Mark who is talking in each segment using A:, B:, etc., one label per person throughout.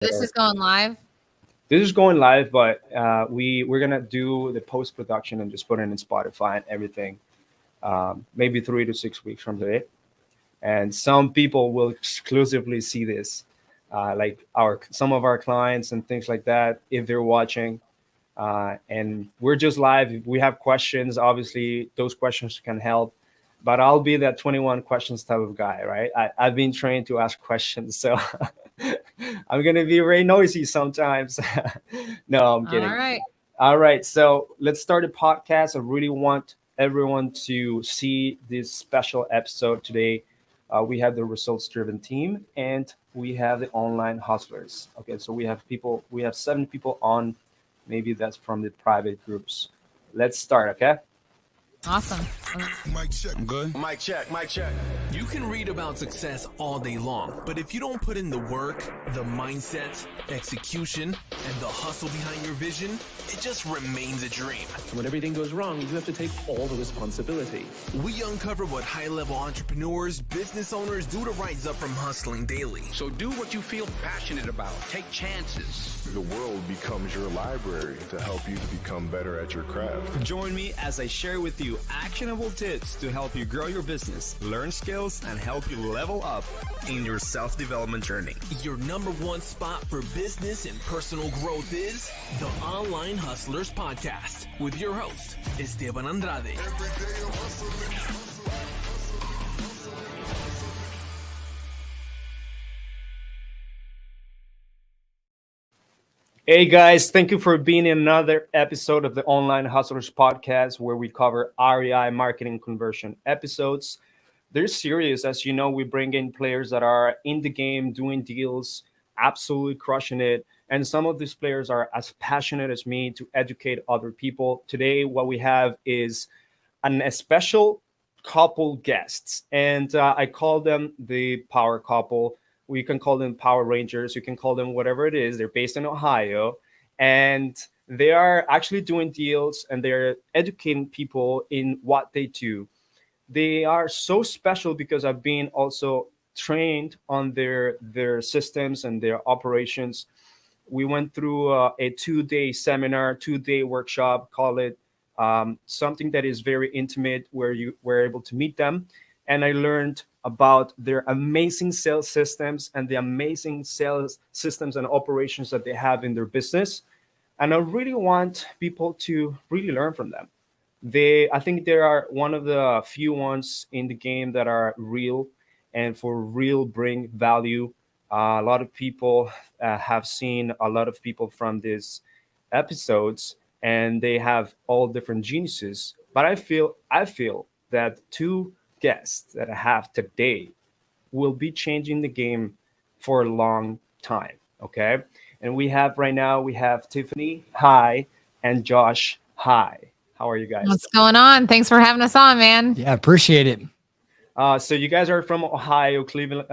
A: This is going live.
B: This is going live, but we're gonna do the post production and just put it in Spotify and everything. Maybe 3 to 6 weeks from today, and some people will exclusively see this, like our some of our clients and things like that if they're watching. And we're just live. If we have questions, obviously those questions can help. But I'll be that 21 questions type of guy, right? I've been trained to ask questions, so I'm gonna be very noisy sometimes. No, I'm
A: All
B: kidding.
A: right.
B: All right, so let's start the podcast. I really want everyone to see this special episode today. We have the results driven team and we have the online hustlers. Okay, so we have 7 people on. Maybe that's from the private groups. Let's start, okay?
A: Awesome.
C: Mic check.
D: I'm good.
C: Mic check. Mic check.
E: You can read about success all day long, but if you don't put in the work, the mindset, execution, and the hustle behind your vision, it just remains a dream.
F: When everything goes wrong, you have to take all the responsibility.
E: We uncover what high-level entrepreneurs, business owners do to rise up from hustling daily.
G: So do what you feel passionate about. Take chances.
H: The world becomes your library to help you to become better at your craft.
D: Join me as I share with you actionable tips to help you grow your business, learn skills, and help you level up in your self-development journey.
E: Your number one spot for business and personal growth is the Online Hustlers Podcast with your host, Esteban Andrade.
B: Hey guys, thank you for being in another episode of the Online Hustlers podcast where we cover REI marketing conversion episodes. They're serious. As you know, we bring in players that are in the game, doing deals, absolutely crushing it. And some of these players are as passionate as me to educate other people. Today, what we have is a special couple guests, and I call them the power couple. We can call them Power Rangers. You can call them whatever it is. They're based in Ohio, and they are actually doing deals and they're educating people in what they do. They are so special because I've been also trained on their systems and their operations. We went through a 2-day seminar, 2-day workshop, call it something that is very intimate, where you were able to meet them. And I learned about their amazing sales systems and the amazing sales systems and operations that they have in their business. And I really want people to really learn from them. I think they are one of the few ones in the game that are real and for real bring value. A lot of people have seen a lot of people from these episodes, and they have all different geniuses. But I feel that 2 guests that I have today will be changing the game for a long time. Okay. And we have Tiffany, hi, and Josh, hi. How are you guys?
A: What's going on? Thanks for having us on, man.
I: Yeah, appreciate it.
B: So you guys are from Ohio, Cleveland.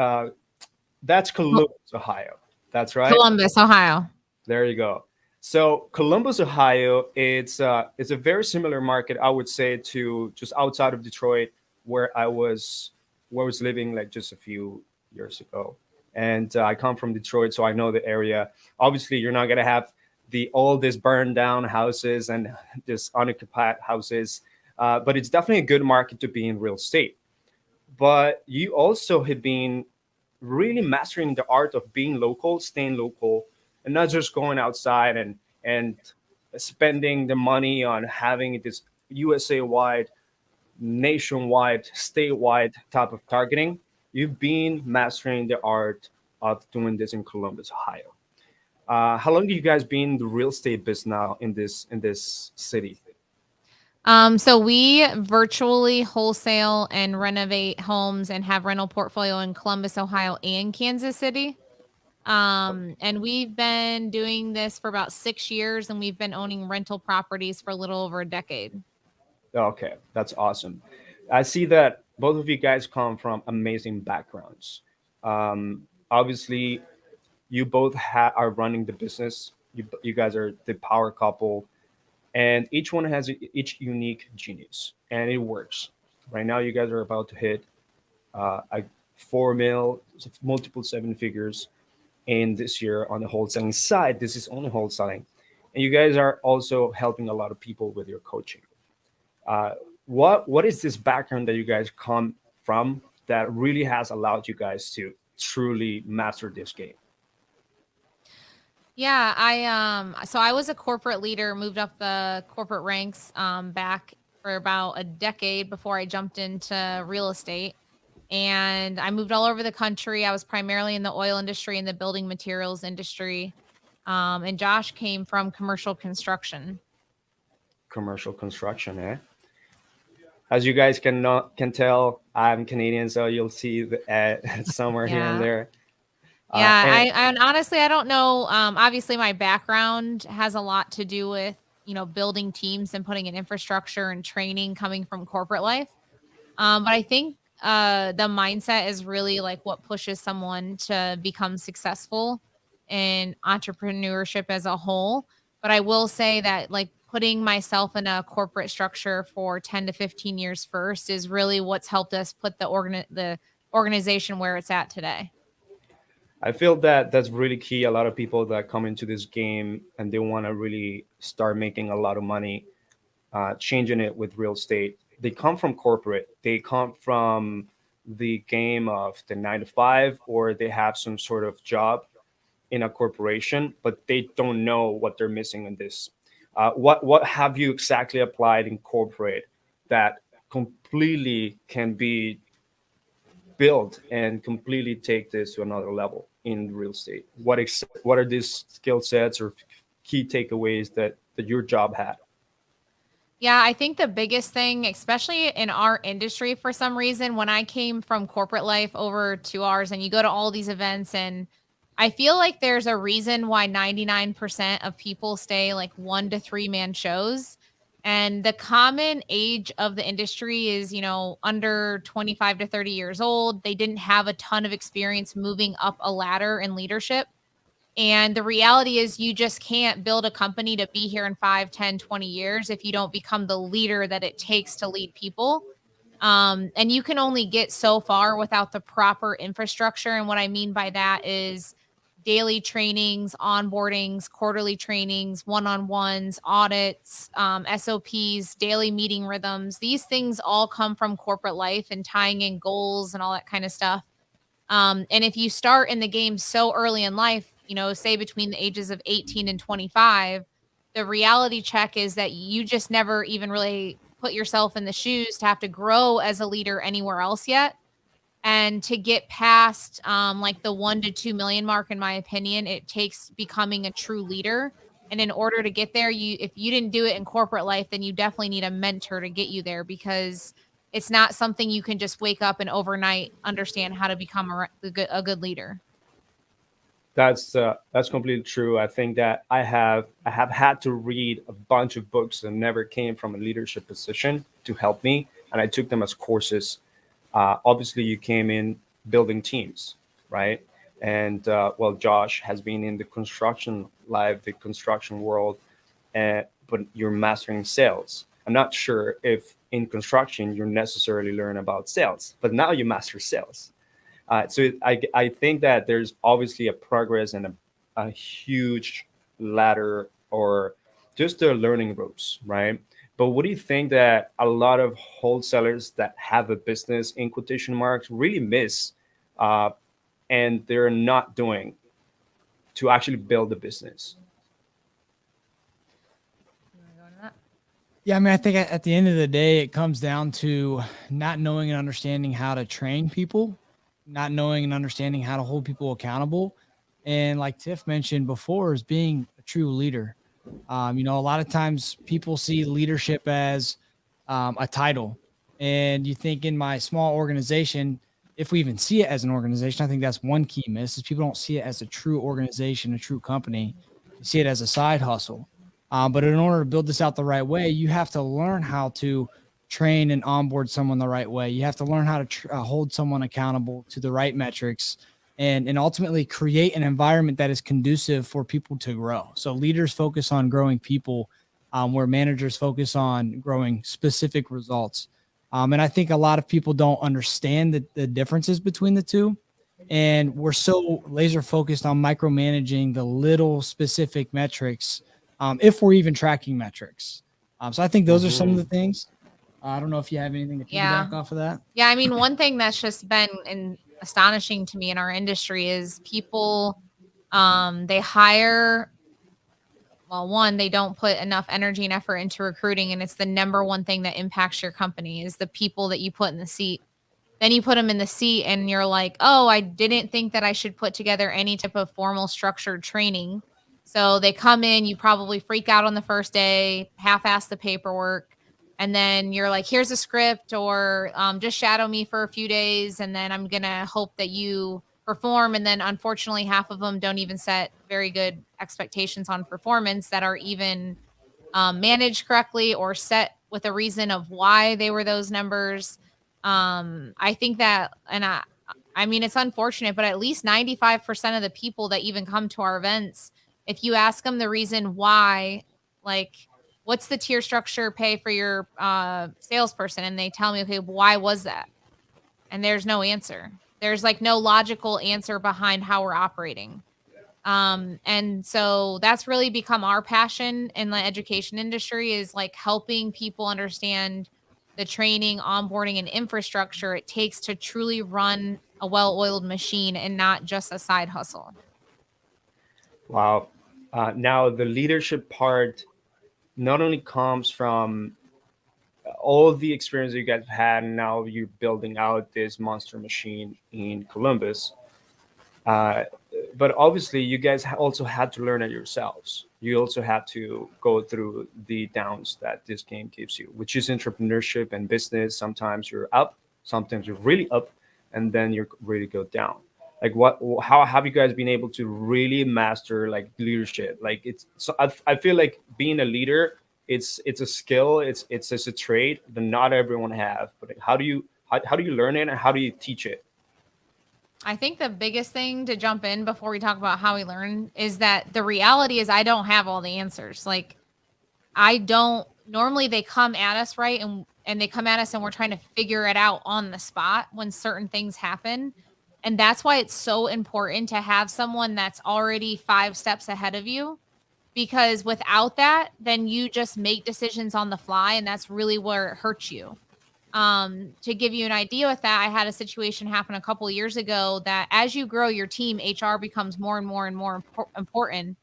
B: That's Columbus, Ohio. That's right.
A: Columbus, Ohio.
B: There you go. So Columbus, Ohio, it's a very similar market, I would say, to just outside of Detroit, where I was living like just a few years ago. And I come from Detroit, so I know the area. Obviously, you're not gonna have all these burned down houses and just unoccupied houses, but it's definitely a good market to be in real estate. But you also have been really mastering the art of being local, staying local, and not just going outside and spending the money on having this USA wide, nationwide, statewide type of targeting. You've been mastering the art of doing this in Columbus, Ohio. How long have you guys been in the real estate business now in this city?
A: So we virtually wholesale and renovate homes and have rental portfolio in Columbus, Ohio and Kansas City. And we've been doing this for about 6 years, and we've been owning rental properties for a little over a decade.
B: Okay, that's awesome. I see that both of you guys come from amazing backgrounds. Obviously, you both are running the business. You guys are the power couple, and each one has each unique genius, and it works. Right now, you guys are about to hit a 4 mil, multiple 7 figures. And this year on the wholesaling side, this is only wholesaling. And you guys are also helping a lot of people with your coaching. What is this background that you guys come from that really has allowed you guys to truly master this game?
A: Yeah, so I was a corporate leader, moved up the corporate ranks back for about a decade before I jumped into real estate. And I moved all over the country. I was primarily in the oil industry and the building materials industry. And Josh came from commercial construction.
B: Commercial construction, eh? As you guys can tell, I'm Canadian, so you'll see somewhere here and
A: Yeah.
B: there.
A: Yeah,
B: And
A: and honestly, I don't know. Obviously, my background has a lot to do with, building teams and putting in infrastructure and training coming from corporate life. But I think the mindset is really like what pushes someone to become successful in entrepreneurship as a whole. But I will say that like putting myself in a corporate structure for 10 to 15 years first is really what's helped us put the organization where it's at today.
B: I feel that that's really key. A lot of people that come into this game and they want to really start making a lot of money, changing it with real estate. They come from corporate. They come from the game of the 9 to 5, or they have some sort of job in a corporation, but they don't know what they're missing in this. What have you exactly applied in corporate that completely can be build and completely take this to another level in real estate? What are these skill sets or key takeaways that your job had?
A: Yeah, I think the biggest thing, especially in our industry, for some reason, when I came from corporate life over to ours, and you go to all these events, and I feel like there's a reason why 99% of people stay like 1 to 3 man shows. And the common age of the industry is, under 25 to 30 years old. They didn't have a ton of experience moving up a ladder in leadership. And the reality is you just can't build a company to be here in 5, 10, 20 years if you don't become the leader that it takes to lead people. And you can only get so far without the proper infrastructure. And what I mean by that is daily trainings, onboardings, quarterly trainings, one-on-ones, audits, SOPs, daily meeting rhythms. These things all come from corporate life and tying in goals and all that kind of stuff. And if you start in the game so early in life, say between the ages of 18 and 25, the reality check is that you just never even really put yourself in the shoes to have to grow as a leader anywhere else yet. And to get past like the 1 to 2 million mark, in my opinion, it takes becoming a true leader. And in order to get there, if you didn't do it in corporate life, then you definitely need a mentor to get you there, because it's not something you can just wake up and overnight understand how to become a good leader.
B: That's completely true. I think that I have had to read a bunch of books that never came from a leadership position to help me, and I took them as courses. Obviously, you came in building teams, right? And well, Josh has been in the construction world, but you're mastering sales. I'm not sure if in construction you necessarily learn about sales, but now you master sales. I think that there's obviously a progress and a huge ladder or just the learning ropes, right? But what do you think that a lot of wholesalers that have a business in quotation marks really miss, and they're not doing to actually build a business?
I: Yeah, I mean, I think at the end of the day, it comes down to not knowing and understanding how to train people, not knowing and understanding how to hold people accountable. And like Tiff mentioned before, is being a true leader. A lot of times people see leadership as a title. And you think in my small organization, if we even see it as an organization, I think that's one key miss, is people don't see it as a true organization, a true company. You see it as a side hustle. But in order to build this out the right way, you have to learn how to train and onboard someone the right way. You have to learn how to hold someone accountable to the right metrics, and ultimately create an environment that is conducive for people to grow. So leaders focus on growing people, where managers focus on growing specific results. And I think a lot of people don't understand the differences between the two. And we're so laser focused on micromanaging the little specific metrics, if we're even tracking metrics. So I think those are some of the things. I don't know if you have anything to piggyback off of that.
A: Yeah, I mean, one thing that's just been astonishing to me in our industry is people, they hire. Well, one, they don't put enough energy and effort into recruiting, and it's the number one thing that impacts your company is the people that you put in the seat. Then you put them in the seat and you're like, oh, I didn't think that I should put together any type of formal structured training. So they come in, you probably freak out on the first day, half-ass the paperwork. And then you're like, here's a script, or just shadow me for a few days. And then I'm going to hope that you perform. And then unfortunately, half of them don't even set very good expectations on performance that are even managed correctly or set with a reason of why they were those numbers. I think that, and I mean, it's unfortunate, but at least 95% of the people that even come to our events, if you ask them the reason why, like, what's the tier structure pay for your salesperson? And they tell me, okay, why was that? And there's no answer. There's like no logical answer behind how we're operating. And so that's really become our passion in the education industry, is like helping people understand the training, onboarding, and infrastructure it takes to truly run a well-oiled machine and not just a side hustle.
B: Wow. Now the leadership part not only comes from all the experience you guys have had, and now you're building out this monster machine in Columbus. But obviously, you guys also had to learn it yourselves. You also had to go through the downs that this game gives you, which is entrepreneurship and business. Sometimes you're up, sometimes you're really up, and then you're really go down. Like how have you guys been able to really master like leadership? Like it's so I feel like being a leader, it's a skill, it's a trait that not everyone have. But how do you learn it, and how do you teach it?
A: I think the biggest thing to jump in before we talk about how we learn is that the reality is I don't have all the answers. Like I don't normally they come at us, right? And they come at us and we're trying to figure it out on the spot when certain things happen. And that's why it's so important to have someone that's already 5 steps ahead of you, because without that, then you just make decisions on the fly. And that's really where it hurts you. To give you an idea with that, I had a situation happen a couple of years ago that as you grow your team, HR becomes more and more and more important.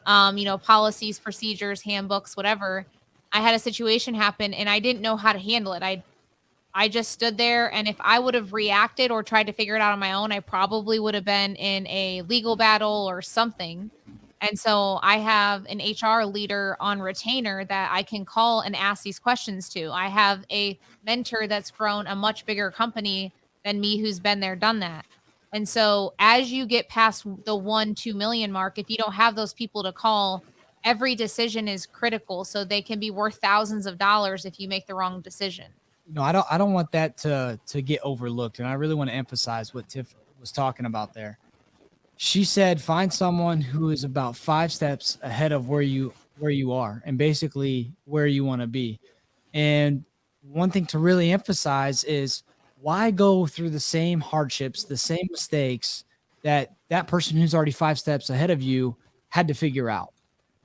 A: Policies, procedures, handbooks, whatever. I had a situation happen and I didn't know how to handle it. I just stood there, and if I would have reacted or tried to figure it out on my own, I probably would have been in a legal battle or something. And so I have an HR leader on retainer that I can call and ask these questions to. I have a mentor that's grown a much bigger company than me, who's been there, done that. And so as you get past the 1-2 million mark, if you don't have those people to call, every decision is critical. So they can be worth thousands of dollars if you make the wrong decision.
I: I don't want that to get overlooked. And I really want to emphasize what Tiff was talking about there. She said, find someone who is about 5 steps ahead of where you are and basically where you want to be. And one thing to really emphasize is, why go through the same hardships, the same mistakes that person who's already 5 steps ahead of you had to figure out?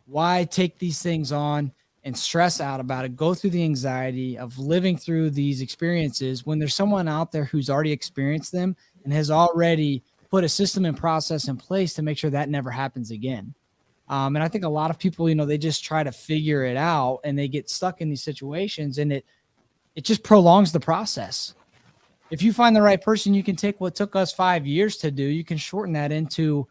I: Why take these things on and stress out about it, go through the anxiety of living through these experiences when there's someone out there who's already experienced them and has already put a system and process in place to make sure that never happens again. And I think a lot of people, they just try to figure it out and they get stuck in these situations, and it just prolongs the process. If you find the right person, you can take what took us 5 years to do, you can shorten that into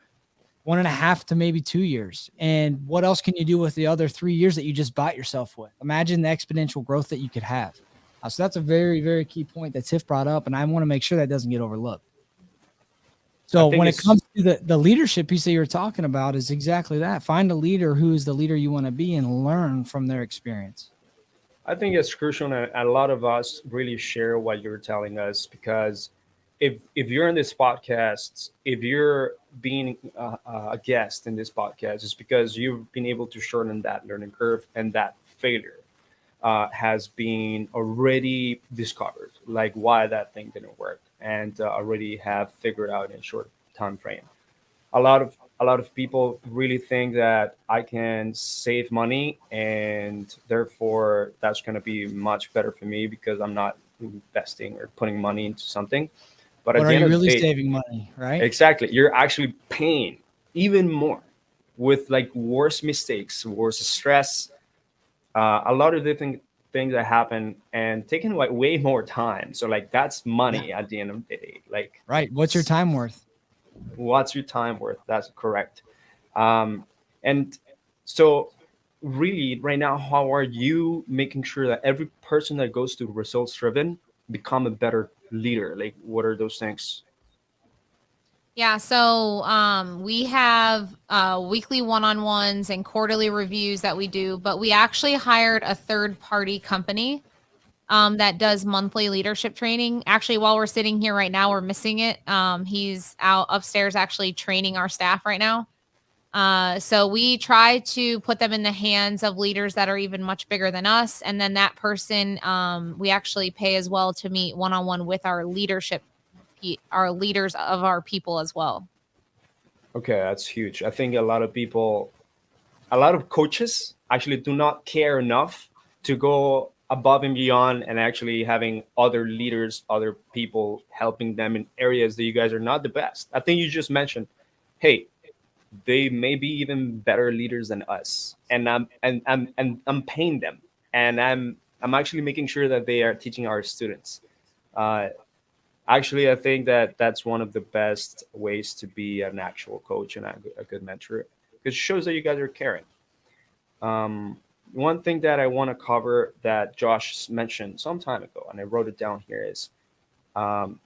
I: 1.5 to maybe 2 years. And what else can you do with the other 3 years that you just bought yourself with? Imagine the exponential growth that you could have. So that's a very, very key point that Tiff brought up, and I want to make sure that doesn't get overlooked. So when it comes to the leadership piece that you're talking about, is exactly that. Find a leader who is the leader you want to be and learn from their experience.
B: I think it's crucial, and a lot of us really share what you're telling us, because if you're in this podcast, if you're being a guest in this podcast, it's because you've been able to shorten that learning curve, and that failure has been already discovered, like why that thing didn't work, and already have figured out in short time frame. A lot of people really think that I can save money and therefore that's going to be much better for me because I'm not investing or putting money into something. But
I: But
B: at
I: are
B: the end
I: you
B: of the
I: really
B: day,
I: saving money, right?
B: exactly, you're actually paying even more with like worse mistakes, worse stress, a lot of different things that happen and taking like way more time. So like that's
I: Yeah.
B: money at the end of the day. Like,
I: Right. What's your time worth?
B: what's your time worth? That's correct. And so really right now, how are you making sure that every person that goes to results driven become a better leader? Like what are those things?
A: Yeah, so we have weekly one-on-ones and quarterly reviews that we do, but we actually hired a third-party company that does monthly leadership training. Actually, while we're sitting here right now, we're missing it. He's out upstairs actually training our staff right now. So we try to put them in the hands of leaders that are even much bigger than us, and then that person we actually pay as well to meet one-on-one with our our leaders of our people as well.
B: Okay, that's huge. I think a lot of people, a lot of coaches actually do not care enough to go above and beyond and actually having other leaders, other people helping them in areas that you guys are not the best. I think you just mentioned, hey, they may be even better leaders than us, and I'm paying them, and I'm actually making sure that they are teaching our students. Uh, Actually, I think that that's one of the best ways to be an actual coach and a good mentor because it shows that you guys are caring. One thing that I want to cover that Josh mentioned some time ago, and I wrote it down here, is um,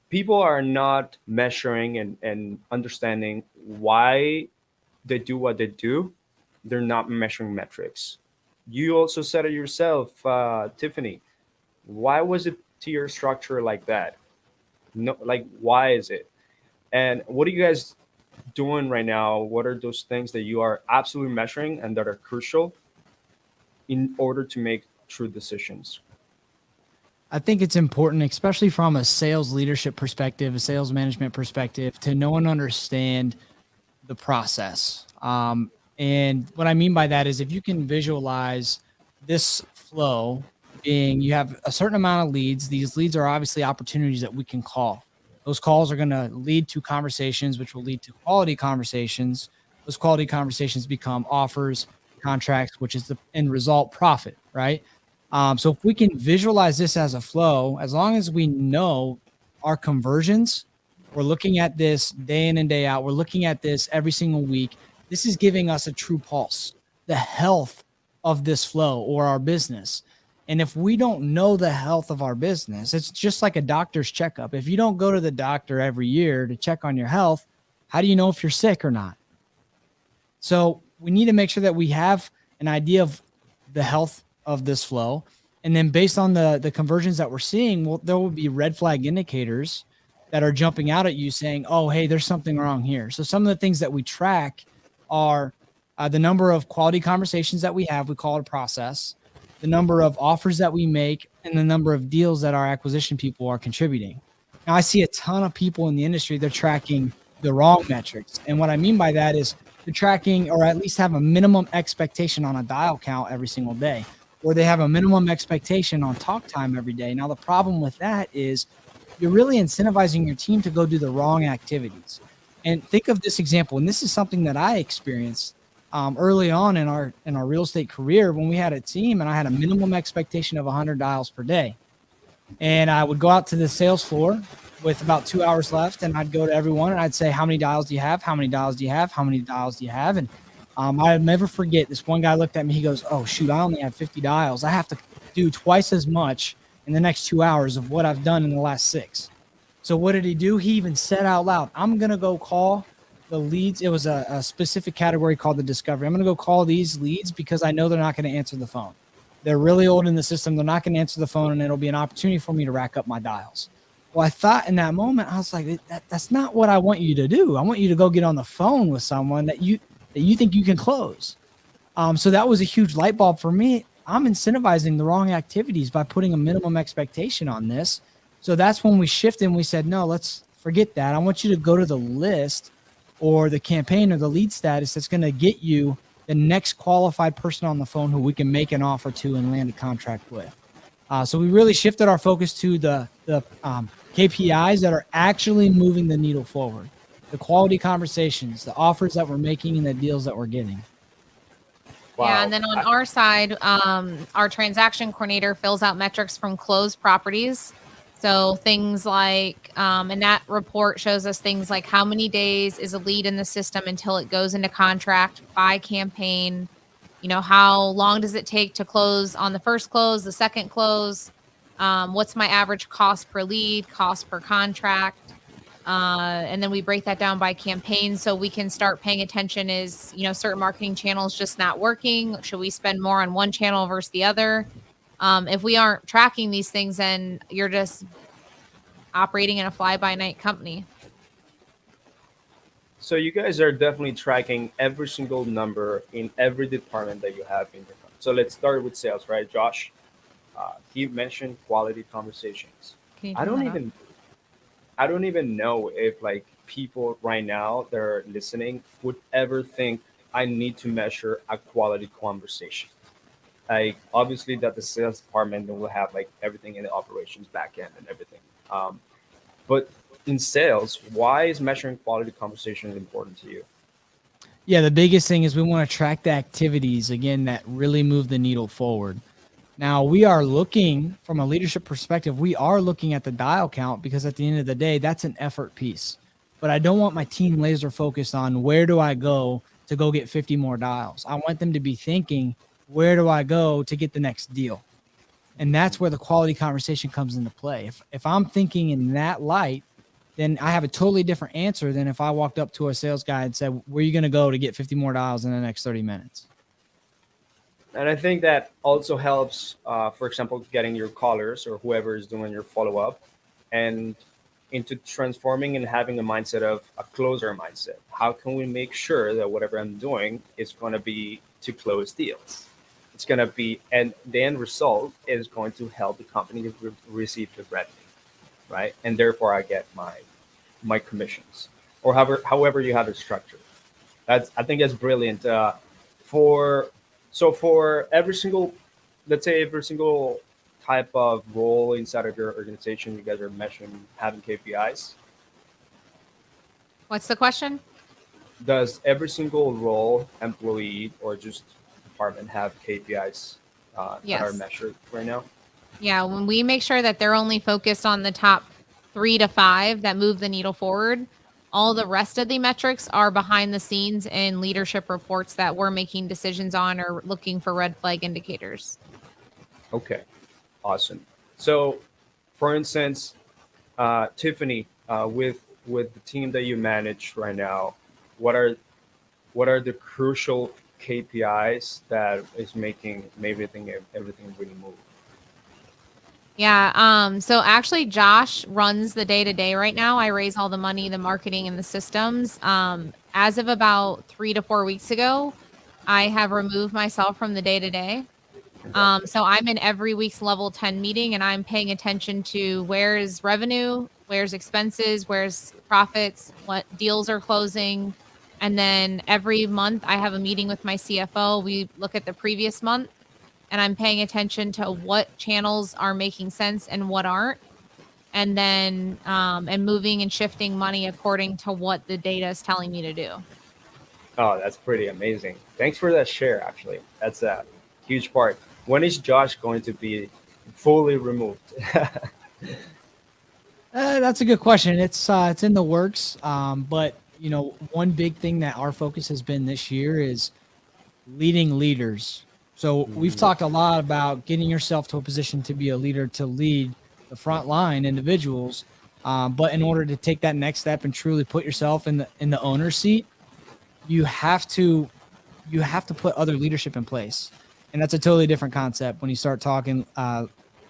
B: people are not measuring and understanding why they do what they do. They're not measuring metrics. You also said it yourself, Tiffany. Why was it tier structure like that? No, like why is it? And what are you guys doing right now? What are those things that you are absolutely measuring and that are crucial in order to make true decisions?
I: I think it's important, especially from a sales leadership perspective, a sales management perspective, to know and understand the process. And what I mean by that is if you can visualize this flow being you have a certain amount of leads, these leads are obviously opportunities that we can call. Those calls are going to lead to conversations, which will lead to quality conversations. Those quality conversations become offers, contracts, which is the end result profit, right? So if we can visualize this as a flow, as long as we know our conversions, we're looking at this day in and day out. We're looking at this every single week. This is giving us a true pulse, the health of this flow or our business. And if we don't know the health of our business, it's just like a doctor's checkup. If you don't go to the doctor every year to check on your health, how do you know if you're sick or not? So we need to make sure that we have an idea of the health of this flow. And then based on the conversions that we're seeing, well, there will be red flag indicators that are jumping out at you saying, oh, hey, there's something wrong here. So some of the things that we track are the number of quality conversations that we have. We call it a process. The number of offers that we make, and the number of deals that our acquisition people are contributing. Now, I see a ton of people in the industry, they're tracking the wrong metrics. And what I mean by that is they're tracking or at least have a minimum expectation on a dial count every single day, or they have a minimum expectation on talk time every day. Now, the problem with that is you're really incentivizing your team to go do the wrong activities. And think of this example, and this is something that I experienced early on in our real estate career when we had a team and I had a minimum expectation of 100 dials per day. And I would go out to the sales floor with about 2 hours left, and I'd go to everyone and I'd say, how many dials do you have? How many dials do you have? How many dials do you have? And I'll never forget, this one guy looked at me, he goes, oh shoot, I only have 50 dials. I have to do twice as much in the next 2 hours of what I've done in the last 6. So what did he do? He even said out loud, I'm going to go call the leads. It was a specific category called the discovery. I'm going to go call these leads because I know they're not going to answer the phone. They're really old in the system. They're not going to answer the phone, and it'll be an opportunity for me to rack up my dials. Well, I thought in that moment, I was like, that's not what I want you to do. I want you to go get on the phone with someone that you think you can close. So that was a huge light bulb for me. I'm incentivizing the wrong activities by putting a minimum expectation on this. So that's when we shifted and we said, no, let's forget that. I want you to go to the list or the campaign or the lead status that's going to get you the next qualified person on the phone who we can make an offer to and land a contract with. So we really shifted our focus to the KPIs that are actually moving the needle forward, the quality conversations, the offers that we're making, and the deals that we're getting.
B: Wow.
A: Yeah, and then on our side, our transaction coordinator fills out metrics from closed properties. So things like, and that report shows us things like how many days is a lead in the system until it goes into contract by campaign. You know, how long does it take to close on the first close, the second close? What's my average cost per lead, cost per contract? And then we break that down by campaign so we can start paying attention. Is, you know, certain marketing channels just not working? Should we spend more on one channel versus the other? If we aren't tracking these things, then you're just operating in a fly-by-night company.
B: So you guys are definitely tracking every single number in every department that you have in your company. So let's start with sales, right, Josh? He mentioned quality conversations.
A: Can you
B: I
A: turn
B: don't
A: that up?
B: even I don't even know if like people right now that are listening would ever think I need to measure a quality conversation. Like obviously that the sales department will have like everything in the operations back end and everything. But in sales, why is measuring quality conversations important to you?
I: Yeah, the biggest thing is we want to track the activities, again, that really move the needle forward. Now, we are looking from a leadership perspective, we are looking at the dial count because at the end of the day, that's an effort piece. But I don't want my team laser focused on where do I go to go get 50 more dials. I want them to be thinking, where do I go to get the next deal? And that's where the quality conversation comes into play. If I'm thinking in that light, then I have a totally different answer than if I walked up to a sales guy and said, where are you going to go to get 50 more dials in the next 30 minutes?
B: And I think that also helps, for example, getting your callers or whoever is doing your follow up and into transforming and having a mindset of a closer mindset. How can we make sure that whatever I'm doing is going to be to close deals? It's going to be, and the end result is going to help the company receive the revenue, right? And therefore I get my commissions or however you have it structured. I think that's brilliant. For every single, let's say every single type of role inside of your organization, you guys are measuring having KPIs.
A: What's the question?
B: Does every single role, employee, or just department have KPIs that
A: Yes.
B: are measured right now?
A: Yeah, when we make sure that they're only focused on the top 3 to 5 that move the needle forward, all the rest of the metrics are behind the scenes in leadership reports that we're making decisions on or looking for red flag indicators.
B: Okay, awesome. So, for instance, Tiffany, with the team that you manage right now, what are the crucial KPIs that is making everything really move?
A: Yeah. So actually, Josh runs the day to day right now. I raise all the money, the marketing, and the systems. As of about 3 to 4 weeks ago, I have removed myself from the day to day. So I'm in every week's level 10 meeting and I'm paying attention to where's revenue, where's expenses, where's profits, what deals are closing. And then every month I have a meeting with my CFO. We look at the previous month and I'm paying attention to what channels are making sense and what aren't. And then, and moving and shifting money according to what the data is telling me to do.
B: Oh, that's pretty amazing. Thanks for that share, actually. That's a huge part. When is Josh going to be fully removed?
I: That's a good question. It's in the works. But you know, one big thing that our focus has been this year is leading leaders. So we've talked a lot about getting yourself to a position to be a leader, to lead the frontline individuals. But in order to take that next step and truly put yourself in the owner's seat, you have to put other leadership in place. And that's a totally different concept when you start talking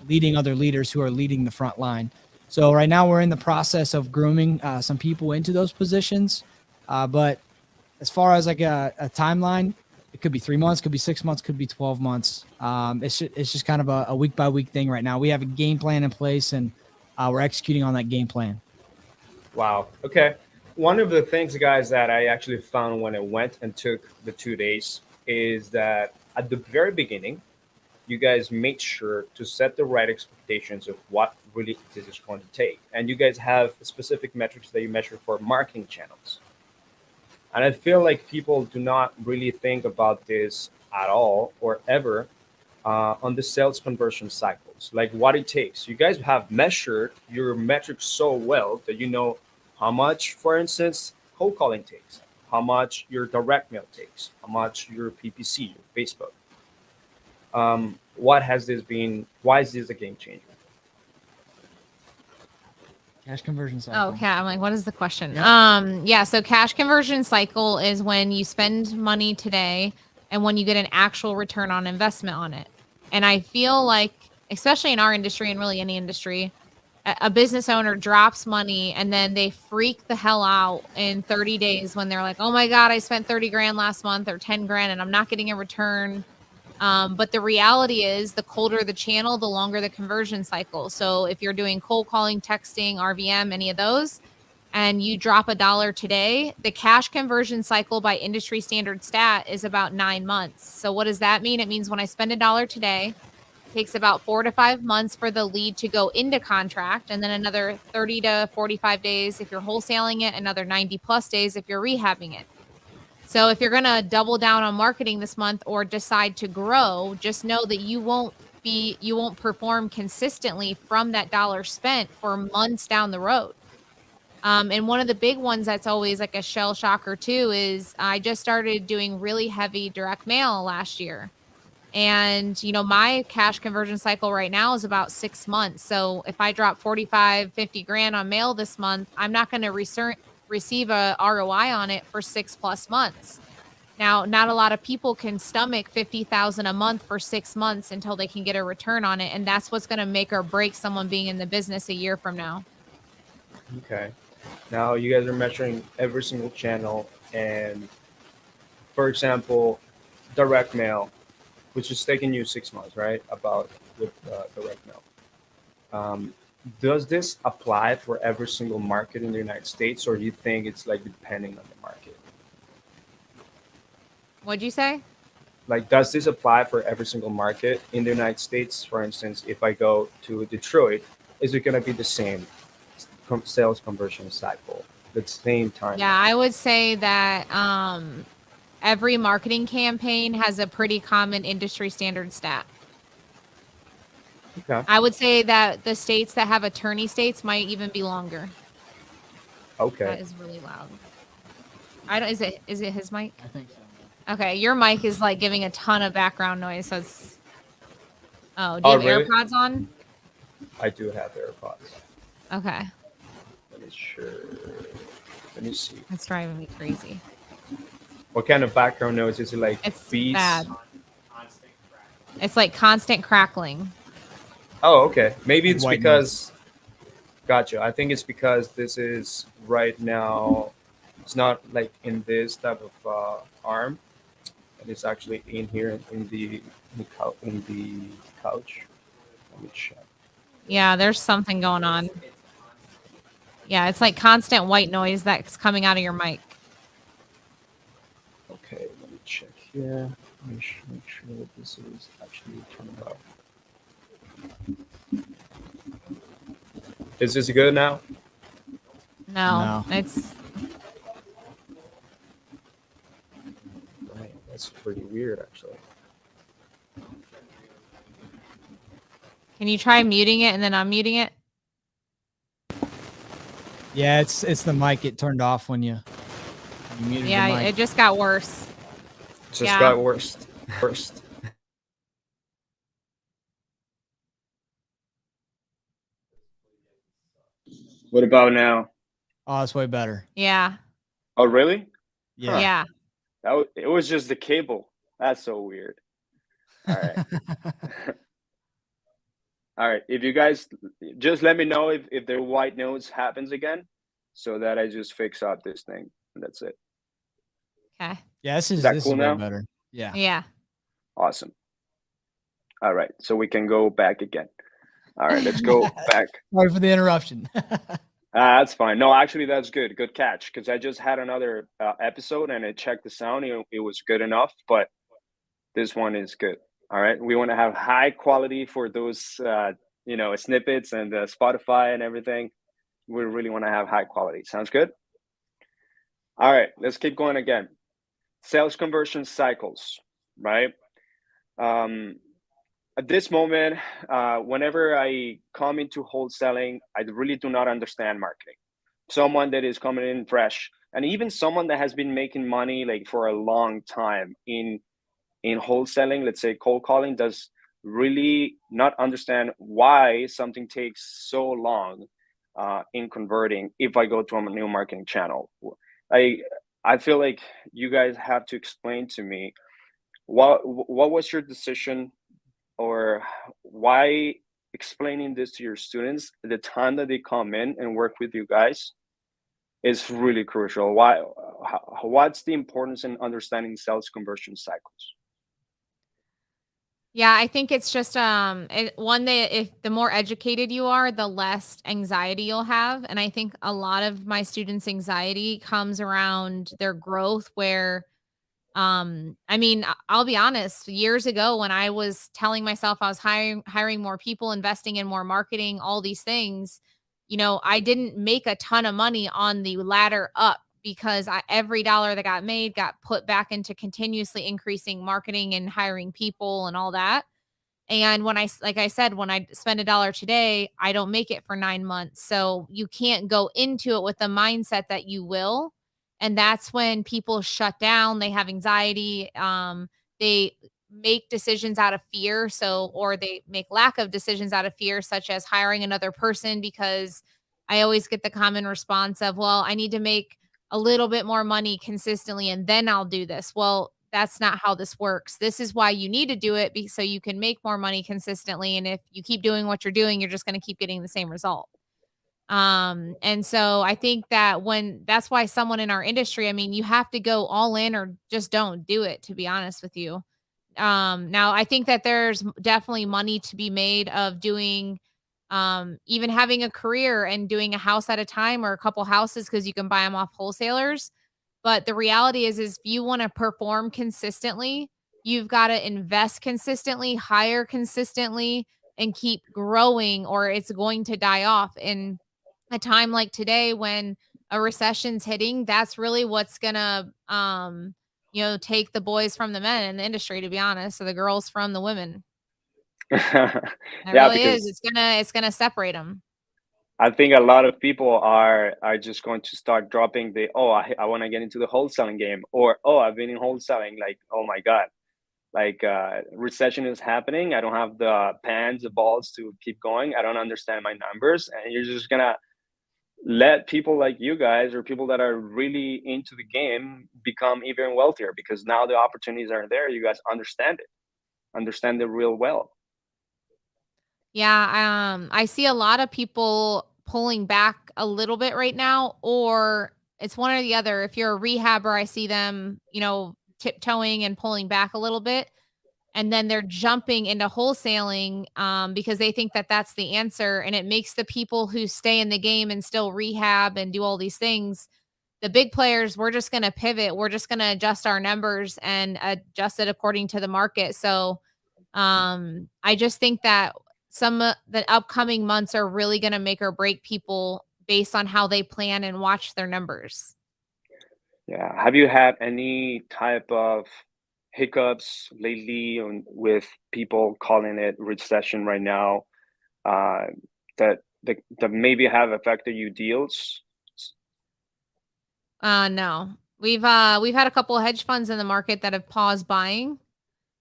I: leading other leaders who are leading the front line. So right now we're in the process of grooming some people into those positions. But as far as like a timeline, it could be 3 months, could be 6 months, could be 12 months. It's just kind of a week by week thing right now. We have a game plan in place and we're executing on that game plan.
B: Wow. Okay. One of the things, guys, that I actually found when I went and took the 2 days is that at the very beginning, you guys made sure to set the right expectations of what really this is going to take. And you guys have specific metrics that you measure for marketing channels. And I feel like people do not really think about this at all or ever on the sales conversion cycles, like what it takes. You guys have measured your metrics so well that you know how much, for instance, cold calling takes, how much your direct mail takes, how much your PPC, your Facebook. What has this been? Why is this a game changer?
I: Cash conversion cycle.
A: Okay, I'm like, what is the question?
I: Yep.
A: Yeah, so cash conversion cycle is when you spend money today and when you get an actual return on investment on it. And I feel like, especially in our industry and really any industry, a business owner drops money and then they freak the hell out in 30 days when they're like, oh my God, I spent 30 grand last month or 10 grand and I'm not getting a return. But the reality is the colder the channel, the longer the conversion cycle. So if you're doing cold calling, texting, RVM, any of those, and you drop $1 today, the cash conversion cycle by industry standard stat is about 9 months. So what does that mean? It means when I spend $1 today, it takes about 4 to 5 months for the lead to go into contract, and then another 30 to 45 days if you're wholesaling it, another 90 plus days if you're rehabbing it. So if you're going to double down on marketing this month or decide to grow, just know that you won't perform consistently from that dollar spent for months down the road. And one of the big ones that's always like a shell shocker too is I just started doing really heavy direct mail last year. And, my cash conversion cycle right now is about 6 months. So if I drop 45, 50 grand on mail this month, I'm not going to receive a ROI on it for 6+ months. Now, not a lot of people can stomach 50,000 a month for 6 months until they can get a return on it. And that's what's going to make or break someone being in the business a year from now.
B: Okay. Now you guys are measuring every single channel, and for example, direct mail, which is taking you 6 months, right? About with direct mail. Does this apply for every single market in the United States, or do you think it's like depending on the market?
A: What'd you say?
B: Like, does this apply for every single market in the United States? For instance, if I go to Detroit, is it going to be the same sales conversion cycle, the same time?
A: Yeah, I would say that every marketing campaign has a pretty common industry standard stat.
B: Okay.
A: I would say that the states that have attorney states might even be longer.
B: Okay.
A: That is really loud. Is it his mic?
I: I think so.
A: Okay, your mic is like giving a ton of background noise. So it's. Oh, do you have
B: really?
A: AirPods on?
B: I do have AirPods.
A: Okay.
B: Let me see.
A: It's driving me crazy.
B: What kind of background noise is it? Like
A: It's
B: beats?
A: bad. It's like constant crackling.
B: Oh, okay. Maybe it's
I: White
B: because. Gotcha. I think it's because this is right now. It's not like in this type of arm. It's actually in here in the couch. Let me check.
A: Yeah, there's something going on. Yeah, it's like constant white noise that's coming out of your mic.
B: Okay, let me check here. Make sure that this is actually turned off. Is this good now?
A: No. It's.
B: Right, that's pretty weird, actually.
A: Can you try muting it and then unmuting it?
I: Yeah, it's the mic. It turned off when you muted the
A: Yeah,
I: mic.
A: it just got worse.
B: It just got worse. What about now?
I: Oh, it's way better.
A: Yeah.
B: Oh, really?
I: Yeah.
A: Yeah.
B: It was just the cable. That's so weird. All right. All right. If you guys just let me know if the white noise happens again, so that I just fix up this thing. And that's it.
A: Okay.
I: Yeah, this
B: that
I: is
B: cool
I: way
B: now?
I: better. Yeah.
A: Yeah.
B: Awesome. All right. So we can go back again. All right. Let's go back.
I: Sorry for the interruption.
B: That's fine. No, actually, that's good. Good catch. Because I just had another episode and I checked the sound. It was good enough, but this one is good. All right. We want to have high quality for those, snippets and Spotify and everything. We really want to have high quality. Sounds good. All right. Let's keep going again. Sales conversion cycles, right? Um, at this moment, whenever I come into wholesaling, I really do not understand marketing. Someone that is coming in fresh, and even someone that has been making money like for a long time in wholesaling, let's say cold calling, does really not understand why something takes so long in converting if I go to a new marketing channel. I I feel like you guys have to explain to me what was your decision, or why explaining this to your students at the time that they come in and work with you guys is really crucial. What's the importance in understanding sales conversion cycles?
A: Yeah, I think it's just one that if the more educated you are, the less anxiety you'll have. And I think a lot of my students' anxiety comes around their growth where I mean, I'll be honest, years ago when I was telling myself I was hiring more people, investing in more marketing, all these things, I didn't make a ton of money on the ladder up because every dollar that got made got put back into continuously increasing marketing and hiring people and all that. And like I said, when I spend a dollar today, I don't make it for 9 months. So you can't go into it with the mindset that you will. And that's when people shut down. They have anxiety. They make decisions out of fear. Or they make lack of decisions out of fear, such as hiring another person, because I always get the common response of, well, I need to make a little bit more money consistently and then I'll do this. Well, that's not how this works. This is why you need to do it so you can make more money consistently. And if you keep doing what you're doing, you're just going to keep getting the same result. And so I think that that's why someone in our industry, I mean, you have to go all in or just don't do it, to be honest with you. Now I think that there's definitely money to be made of doing, even having a career and doing a house at a time or a couple houses because you can buy them off wholesalers. But the reality is if you want to perform consistently, you've got to invest consistently, hire consistently, and keep growing, or it's going to die off. In a time like today when a recession's hitting, that's really what's gonna take the boys from the men in the industry, to be honest, or the girls from the women. It
B: Yeah,
A: really is.
B: because
A: It's gonna separate them.
B: I think a lot of people are just going to start dropping the, oh, I want to get into the wholesaling game, or oh, I've been in wholesaling, like, oh my god, like recession is happening, I don't have the pans, the balls to keep going, I don't understand my numbers, and you're just gonna let people like you guys, or people that are really into the game, become even wealthier because now the opportunities are there. You guys understand it real well.
A: Yeah, I see a lot of people pulling back a little bit right now, or it's one or the other. If you're a rehabber, I see them, tiptoeing and pulling back a little bit, and then they're jumping into wholesaling because they think that that's the answer, and it makes the people who stay in the game and still rehab and do all these things, the big players, we're just going to pivot. We're just going to adjust our numbers and adjust it according to the market. So I just think that some of the upcoming months are really going to make or break people based on how they plan and watch their numbers.
B: Yeah. Have you had any type of hiccups lately with people calling it recession right now, uh, that maybe have affected you deals?
A: No. We've had a couple of hedge funds in the market that have paused buying.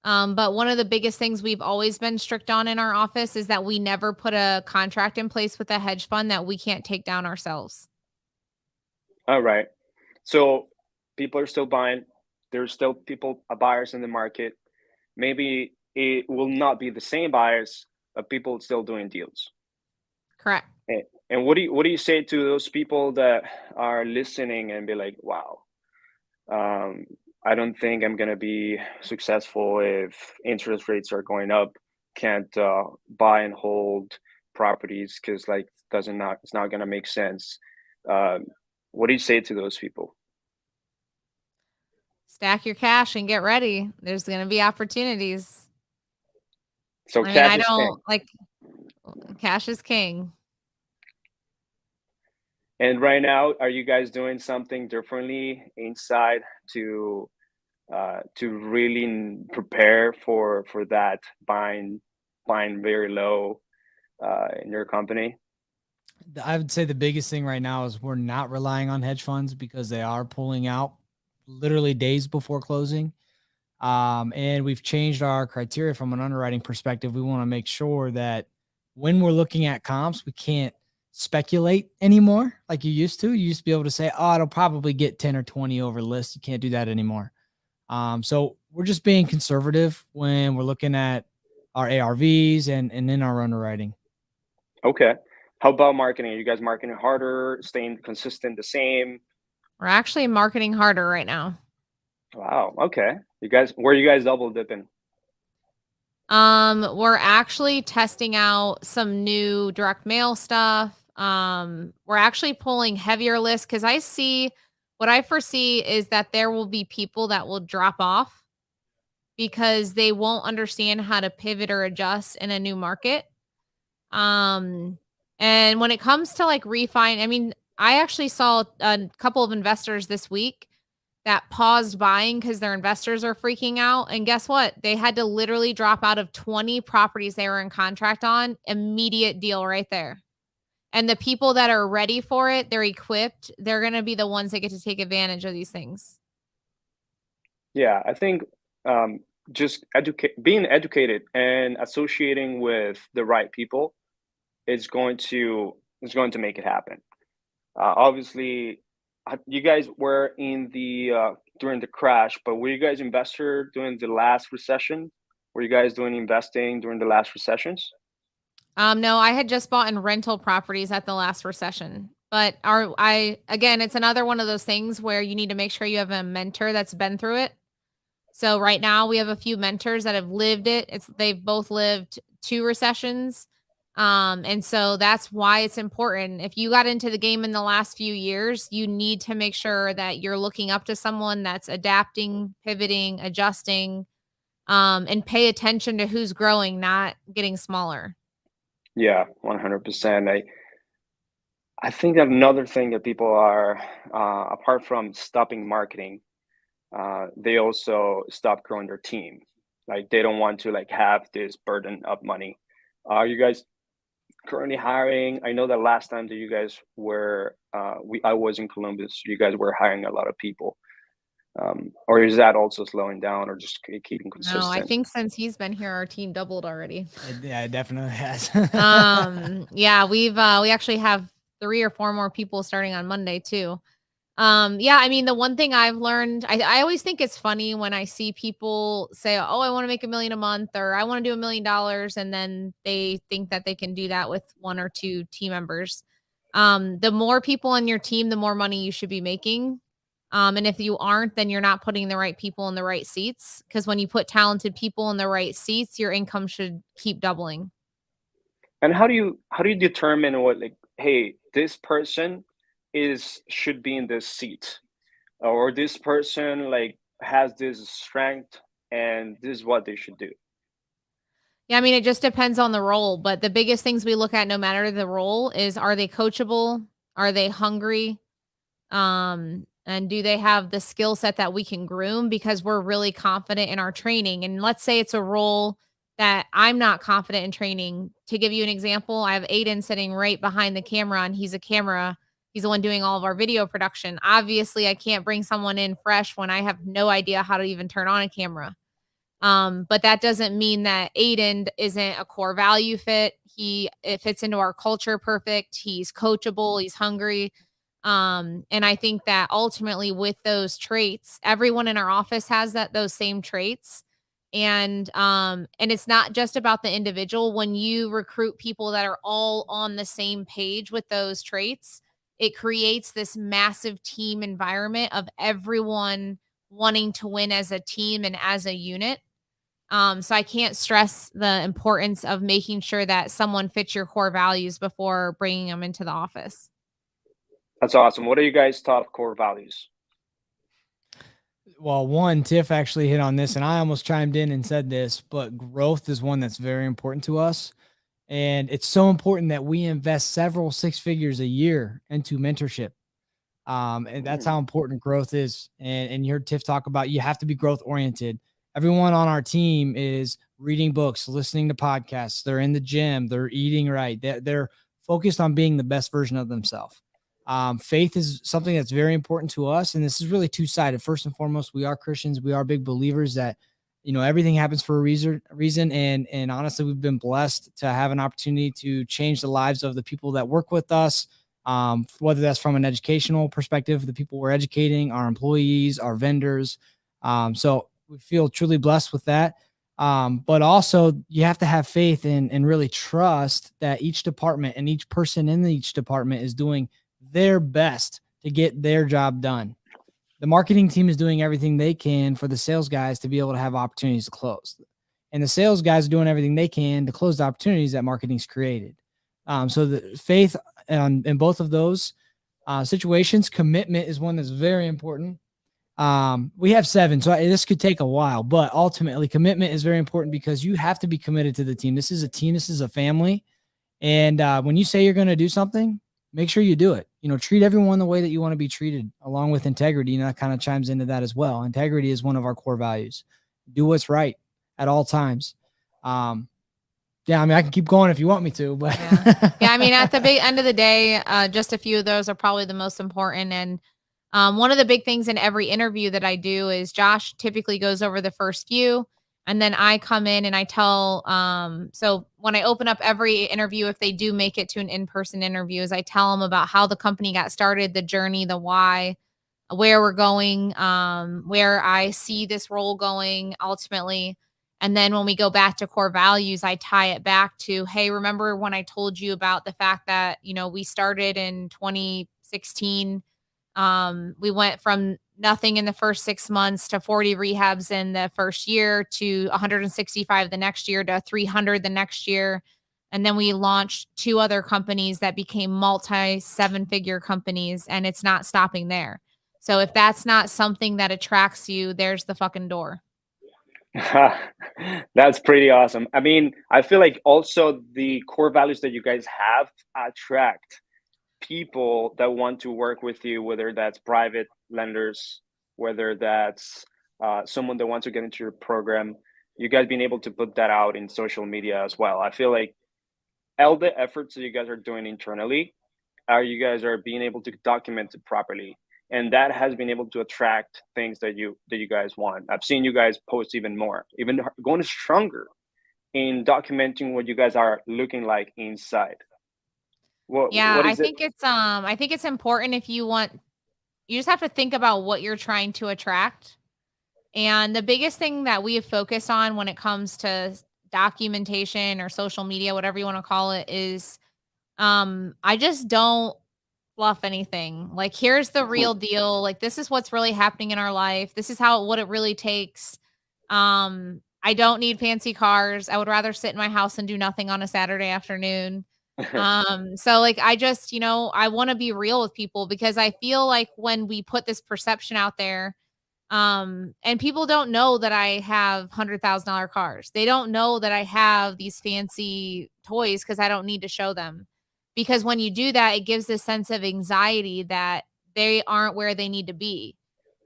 A: But one of the biggest things we've always been strict on in our office is that we never put a contract in place with a hedge fund that we can't take down ourselves.
B: All right. So people are still buying. There's still people, buyers in the market. Maybe it will not be the same buyers, but people still doing deals.
A: Correct.
B: And what do you say to those people that are listening and be like, wow, um, I don't think I'm gonna be successful if interest rates are going up. Can't buy and hold properties because like it's not gonna make sense. What do you say to those people?
A: Stack your cash and get ready. There's going to be opportunities.
B: So
A: I mean,
B: cash
A: I
B: is king.
A: don't like cash is king.
B: And right now, are you guys doing something differently inside to really prepare for that buying very low in your company?
I: I would say the biggest thing right now is we're not relying on hedge funds because they are pulling out literally days before closing. And we've changed our criteria from an underwriting perspective. We want to make sure that when we're looking at comps, we can't speculate anymore like you used to. You used to be able to say, oh, it'll probably get 10 or 20 over list. You can't do that anymore. So we're just being conservative when we're looking at our ARVs and in our underwriting.
B: Okay. How about marketing? Are you guys marketing harder, staying consistent, the same?
A: We're actually marketing harder right now.
B: Wow. Okay. Where are you guys double dipping?
A: We're actually testing out some new direct mail stuff. We're actually pulling heavier lists because what I foresee is that there will be people that will drop off because they won't understand how to pivot or adjust in a new market. And when it comes to like I mean, I actually saw a couple of investors this week that paused buying because their investors are freaking out. And guess what? They had to literally drop out of 20 properties they were in contract on. Immediate deal right there. And the people that are ready for it, they're equipped. They're going to be the ones that get to take advantage of these things.
B: Yeah, I think just being educated and associating with the right people is going to make it happen. Obviously, you guys were in the during the crash, but were you guys investor during the last recession? Were you guys doing investing during the last recessions?
A: No, I had just bought in rental properties at the last recession. But again, it's another one of those things where you need to make sure you have a mentor that's been through it. So right now we have a few mentors that have lived it. They've both lived 2 recessions. And so that's why it's important. If you got into the game in the last few years, you need to make sure that you're looking up to someone that's adapting, pivoting, adjusting, and pay attention to who's growing, not getting smaller.
B: Yeah, 100%. I think that another thing that people are apart from stopping marketing, they also stop growing their team. Like they don't want to like have this burden of money. Are you guys currently hiring? I know that last time that you guys were, I was in Columbus. You guys were hiring a lot of people, or is that also slowing down, or just keeping consistent?
A: No, I think since he's been here, our team doubled already.
I: Yeah, it definitely has.
A: Yeah, we actually have 3 or 4 more people starting on Monday too. Yeah, I mean, the one thing I've learned, I always think it's funny when I see people say, oh, I want to make $1 million a month, or I want to do $1 million. And then they think that they can do that with 1 or 2 team members. The more people on your team, the more money you should be making. And if you aren't, then you're not putting the right people in the right seats. Because when you put talented people in the right seats, your income should keep doubling.
B: And how do you determine what, like, hey, this person should be in this seat, or this person like has this strength and this is what they should do?
A: Yeah, I mean, it just depends on the role, but the biggest things we look at no matter the role is, are they coachable? Are they hungry? And do they have the skill set that we can groom because we're really confident in our training? And let's say it's a role that I'm not confident in training. To give you an example, I have Aiden sitting right behind the camera, and he's the one doing all of our video production. Obviously, I can't bring someone in fresh when I have no idea how to even turn on a camera. But that doesn't mean that Aiden isn't a core value fit. It fits into our culture perfect. He's coachable, he's hungry. And I think that ultimately with those traits, everyone in our office has those same traits. And it's not just about the individual. When you recruit people that are all on the same page with those traits, it creates this massive team environment of everyone wanting to win as a team and as a unit. So I can't stress the importance of making sure that someone fits your core values before bringing them into the office.
B: That's awesome. What are you guys' top core values?
I: Well, one, Tiff actually hit on this, and I almost chimed in and said this, but growth is one that's very important to us. And it's so important that we invest several six figures a year into mentorship. And that's how important growth is. And you heard Tiff talk about you have to be growth oriented. Everyone on our team is reading books, listening to podcasts. They're in the gym. They're eating right. They're focused on being the best version of themselves. Faith is something that's very important to us. And this is really two-sided. First and foremost, we are Christians. We are big believers that, everything happens for a reason. And honestly, we've been blessed to have an opportunity to change the lives of the people that work with us. Whether that's from an educational perspective, the people we're educating, our employees, our vendors. So we feel truly blessed with that. But also you have to have faith and really trust that each department and each person in each department is doing their best to get their job done. The marketing team is doing everything they can for the sales guys to be able to have opportunities to close. And the sales guys are doing everything they can to close the opportunities that marketing's created. So the faith in both of those situations, commitment is one that's very important. We have 7, so this could take a while, but ultimately commitment is very important because you have to be committed to the team. This is a team. This is a family. And when you say you're going to do something, make sure you do it. Treat everyone the way that you want to be treated, along with integrity. And that kind of chimes into that as well. Integrity is one of our core values. Do what's right at all times. Yeah, I mean, I can keep going if you want me to, but
A: I mean, at the big end of the day, just a few of those are probably the most important. And one of the big things in every interview that I do is Josh typically goes over the first few, and then I come in and I tell, so when I open up every interview, if they do make it to an in-person interview, is I tell them about how the company got started, the journey, the why, where we're going, where I see this role going ultimately. And then when we go back to core values, I tie it back to, hey, remember when I told you about the fact that, we started in 2016. We went from nothing in the first 6 months to 40 rehabs in the first year to 165 the next year to 300 the next year. And then we launched 2 other companies that became multi 7-figure companies, and it's not stopping there. So if that's not something that attracts you, there's the fucking door.
B: That's pretty awesome. I mean, I feel like also the core values that you guys have attract people that want to work with you, whether that's private lenders, whether that's someone that wants to get into your program. You guys being able to put that out in social media as well. I feel like all the efforts that you guys are doing internally you guys are being able to document it properly, and that has been able to attract things that you guys want. I've seen you guys post even more, even going stronger in documenting what you guys are looking like inside. What
A: I
B: is it?
A: think it's important if you just have to think about what you're trying to attract. And the biggest thing that we have focused on when it comes to documentation or social media, whatever you want to call it, is I just don't fluff anything. Like, here's the real deal. Like, this is what's really happening in our life. This is what it really takes. I don't need fancy cars. I would rather sit in my house and do nothing on a Saturday afternoon. So like, I just, I want to be real with people, because I feel like when we put this perception out there, and people don't know that I have $100,000 cars. They don't know that I have these fancy toys because I don't need to show them. Because when you do that, it gives this sense of anxiety that they aren't where they need to be.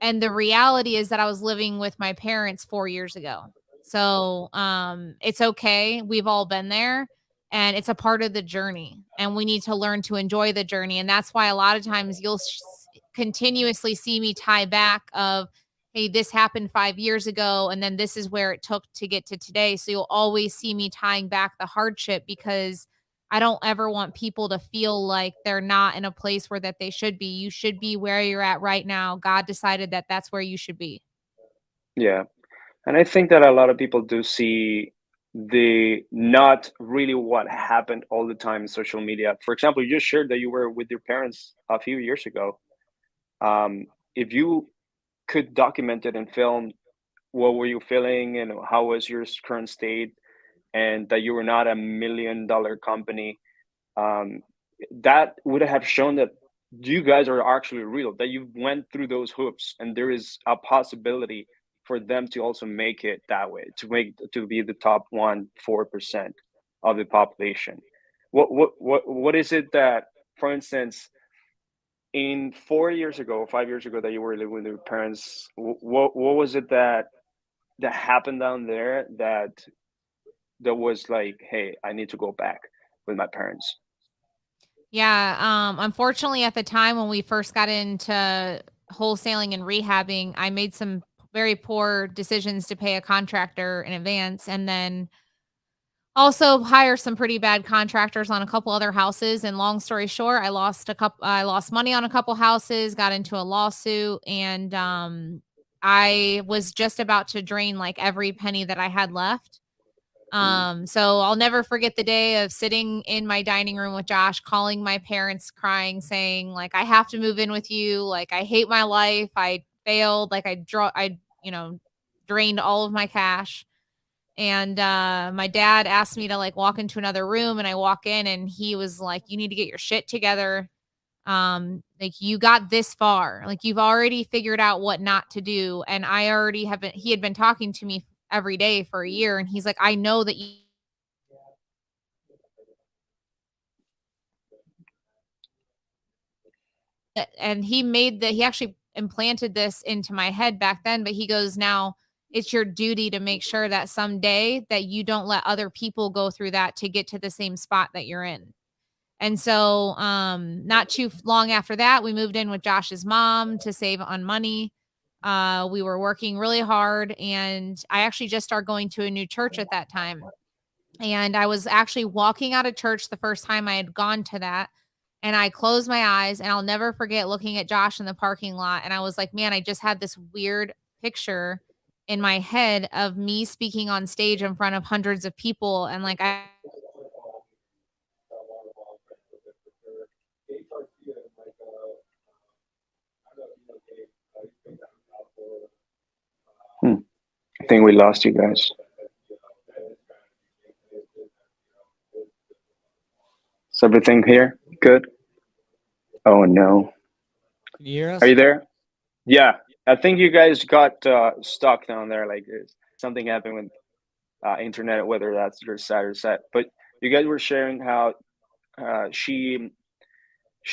A: And the reality is that I was living with my parents 4 years ago. So it's okay. We've all been there, and it's a part of the journey, and we need to learn to enjoy the journey. And that's why a lot of times you'll continuously see me tie back of, hey, this happened 5 years ago, and then this is where it took to get to today. So you'll always see me tying back the hardship, because I don't ever want people to feel like they're not in a place where that they should be. You should be where you're at right now. God decided that that's where you should be.
B: Yeah. And I think that a lot of people do see the not really what happened all the time in social media. For example, you just shared that you were with your parents a few years ago. If you could document it and film what were you feeling, and how was your current state, and that you were not $1 million company. Um, that would have shown that you guys are actually real, that you went through those hoops, and there is a possibility for them to also make it that way, to be the top 4% of the population. What is it that, for instance, in 4 years ago, 5 years ago, that you were living with your parents, what was it that happened down there that was like, hey, I need to go back with my parents?
A: Yeah. Unfortunately, at the time when we first got into wholesaling and rehabbing, I made some very poor decisions to pay a contractor in advance, and then also hire some pretty bad contractors on a couple other houses. And long story short, I lost money on a couple houses, got into a lawsuit, and I was just about to drain like every penny that I had left. So I'll never forget the day of sitting in my dining room with Josh, calling my parents, crying, saying, like, I have to move in with you. Like, I hate my life. I failed. Like, drained all of my cash. And my dad asked me to like walk into another room, and I walk in, and he was like, you need to get your shit together. Like, you got this far. Like, you've already figured out what not to do. And I already have been, he had been talking to me every day for a year, and he's like, I know that you and he actually implanted this into my head back then, but he goes, now it's your duty to make sure that someday that you don't let other people go through that to get to the same spot that you're in. And so, not too long after that, we moved in with Josh's mom to save on money. We were working really hard, and I actually just started going to a new church at that time. And I was actually walking out of church the first time I had gone to that. And I closed my eyes, and I'll never forget looking at Josh in the parking lot. And I was like, man, I just had this weird picture in my head of me speaking on stage in front of hundreds of people. And like,
B: I think we lost you guys. Is everything here good? Oh no.
I: Can you hear us?
B: Are you there? Yeah, I think you guys got stuck down there. Like something happened with internet, whether that's your side or side. But you guys were sharing how she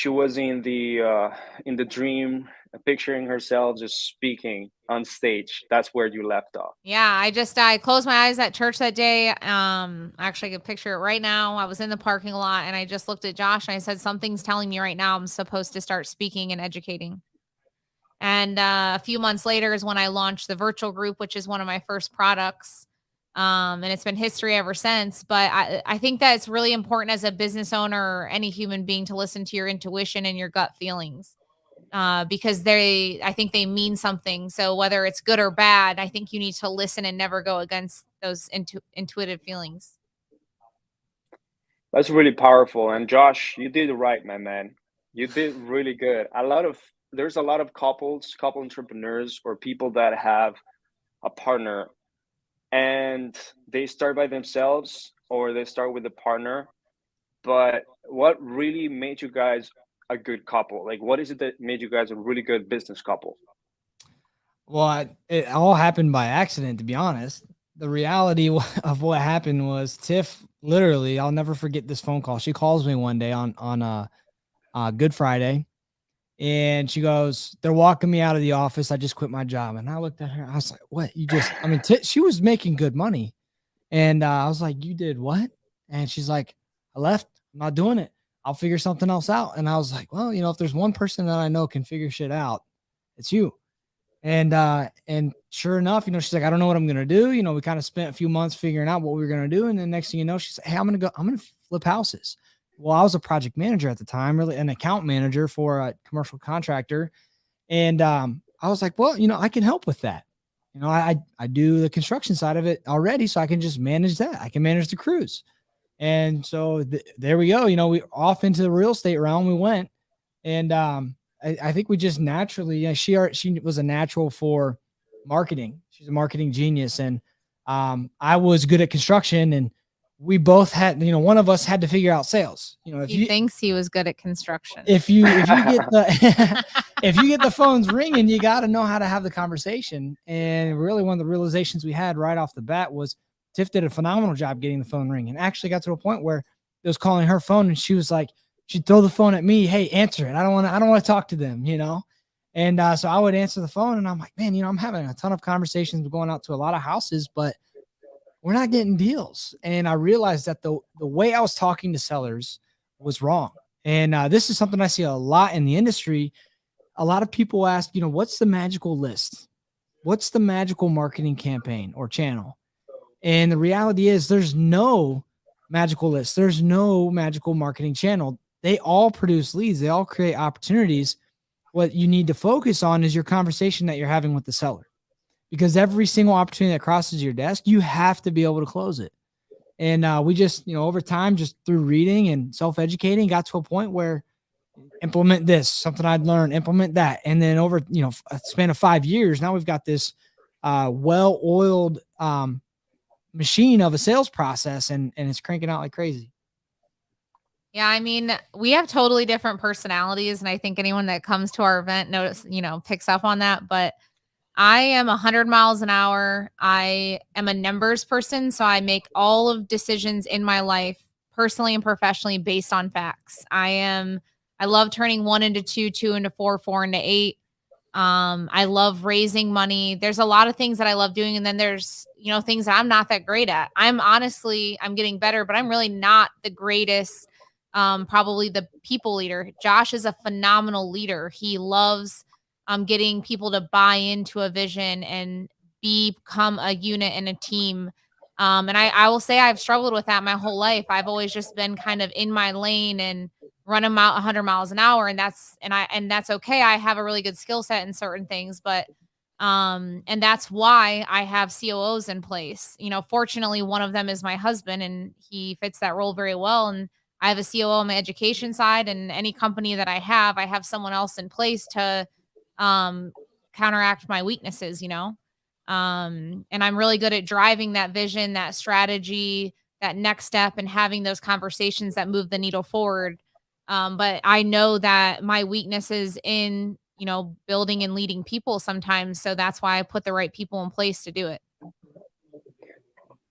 B: was in the dream, picturing herself just speaking on stage. That's where you left off.
A: yeah, I closed my eyes at church that day. Actually, I can picture it right now. I was in the parking lot, and I just looked at Josh, and I said, something's telling me right now I'm supposed to start speaking and educating. And a few months later is when I launched the virtual group, which is one of my first products. And it's been history ever since. But I think that it's really important as a business owner or any human being to listen to your intuition and your gut feelings, because I think they mean something. So whether it's good or bad, I think you need to listen and never go against those intuitive feelings.
B: That's really powerful. And Josh, you did it right, my man. You did really good. There's a lot of couple entrepreneurs, or people that have a partner, and they start by themselves, or they start with a partner. But what really made you guys a good couple? Like, what is it that made you guys a really good business couple?
I: Well, it all happened by accident, to be honest. The reality of what happened was Tiff, literally, I'll never forget this phone call. She calls me one day on Good Friday, and she goes, they're walking me out of the office. I just quit my job. And I looked at her. I was like, what? She was making good money. And I was like, you did what? And she's like, I left. I'm not doing it. I'll figure something else out. And I was like, well, if there's one person that I know can figure shit out, it's you. And sure enough, she's like, I don't know what I'm going to do. We kind of spent a few months figuring out what we were going to do. And then next thing you know, she's like, hey, I'm going to flip houses. Well, I was a project manager at the time, really an account manager for a commercial contractor. And I was like, well, I can help with that. I do the construction side of it already, so I can just manage that. I can manage the crews. And so there we go. We off into the real estate realm we went. And I think we just naturally, she was a natural for marketing. She's a marketing genius. And I was good at construction, and we both had, one of us had to figure out sales.
A: He thinks he was good at construction.
I: If you get the if you get the phones ringing, you got to know how to have the conversation. And really, one of the realizations we had right off the bat was Tiff did a phenomenal job getting the phone ringing. Actually got to a point where it was calling her phone, and she was like, she'd throw the phone at me. Hey, answer it. I don't want to talk to them, And so I would answer the phone, and I'm like, man, I'm having a ton of conversations, going out to a lot of houses, but we're not getting deals. And I realized that the way I was talking to sellers was wrong. And this is something I see a lot in the industry. A lot of people ask, what's the magical list? What's the magical marketing campaign or channel? And the reality is there's no magical list. There's no magical marketing channel. They all produce leads. They all create opportunities. What you need to focus on is your conversation that you're having with the seller, because every single opportunity that crosses your desk, you have to be able to close it. And we just, over time, just through reading and self-educating, got to a point where implement this, something I'd learned, implement that. And then over, a span of 5 years, now we've got this well-oiled machine of a sales process, and it's cranking out like crazy.
A: Yeah, I mean, we have totally different personalities, and I think anyone that comes to our event picks up on that. But I am 100 miles an hour. I am a numbers person, so I make all of decisions in my life, personally and professionally, based on facts. I love turning 1 into 2, 2 into 4, 4 into 8. I love raising money. There's a lot of things that I love doing. And then there's, things that I'm not that great at. I'm getting better, but I'm really not the greatest, probably the people leader. Josh is a phenomenal leader. He loves getting people to buy into a vision and become a unit and a team. And I will say I've struggled with that my whole life. I've always just been kind of in my lane and run them out 100 miles an hour. And that's okay. I have a really good skill set in certain things, but and that's why I have COOs in place. Fortunately, one of them is my husband, and he fits that role very well. And I have a COO on my education side, and any company that I have someone else in place to counteract my weaknesses, and I'm really good at driving that vision, that strategy, that next step, and having those conversations that move the needle forward. But I know that my weakness is in, building and leading people sometimes. So that's why I put the right people in place to do it.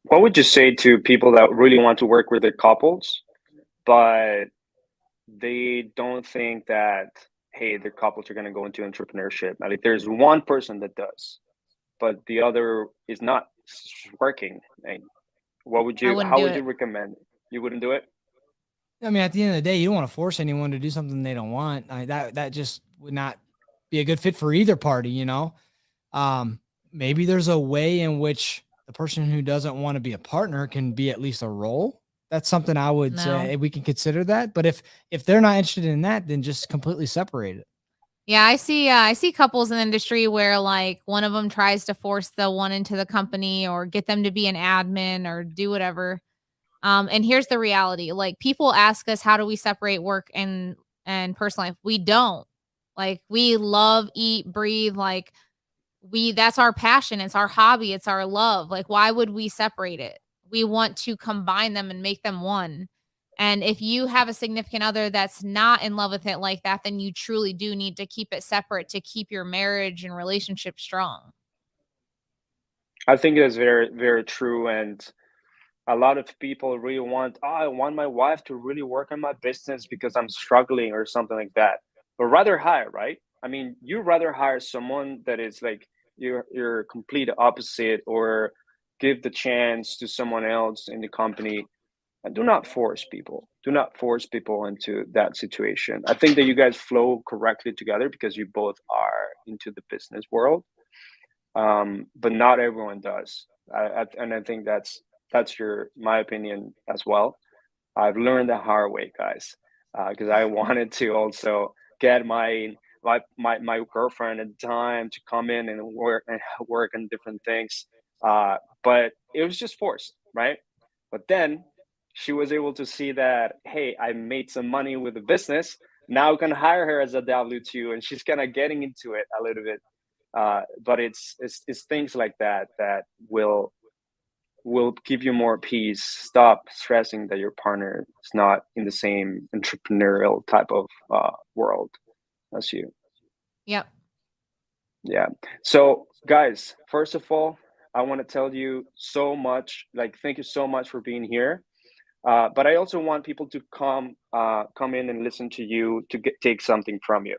B: What would you say to people that really want to work with their couples, but they don't think that, hey, their couples are going to go into entrepreneurship? Now, if there's one person that does, but the other is not working, how would you recommend? You wouldn't do it?
I: I mean, at the end of the day, you don't want to force anyone to do something they don't want. That just would not be a good fit for either party, Maybe there's a way in which the person who doesn't want to be a partner can be at least a role. That's something I would say we can consider that. But if they're not interested in that, then just completely separate it.
A: Yeah, I see couples in the industry where like one of them tries to force the one into the company or get them to be an admin or do whatever. And here's the reality. Like, people ask us, how do we separate work and personal life? We don't. Like, we love, eat, breathe. Like, that's our passion. It's our hobby. It's our love. Like, why would we separate it? We want to combine them and make them one. And if you have a significant other that's not in love with it like that, then you truly do need to keep it separate to keep your marriage and relationship strong.
B: I think that's very, very true. And a lot of people really want, I want my wife to really work on my business because I'm struggling or something like that. But rather hire, right? I mean, you rather hire someone that is like your complete opposite, or give the chance to someone else in the company. And do not force people. Do not force people into that situation. I think that you guys flow correctly together because you both are into the business world. But not everyone does. And I think that's my opinion as well. I've learned the hard way, guys, because I wanted to also get my girlfriend at the time to come in and work on different things, but it was just forced, right? But then she was able to see that, hey, I made some money with the business. Now I can hire her as a W2, and she's kind of getting into it a little bit. But it's things like that that will give you more peace. Stop stressing that your partner is not in the same entrepreneurial type of world as you.
A: Yep.
B: Yeah. So, guys, first of all, I want to tell you so much. Like, thank you so much for being here. But I also want people to come in and listen to you to take something from you.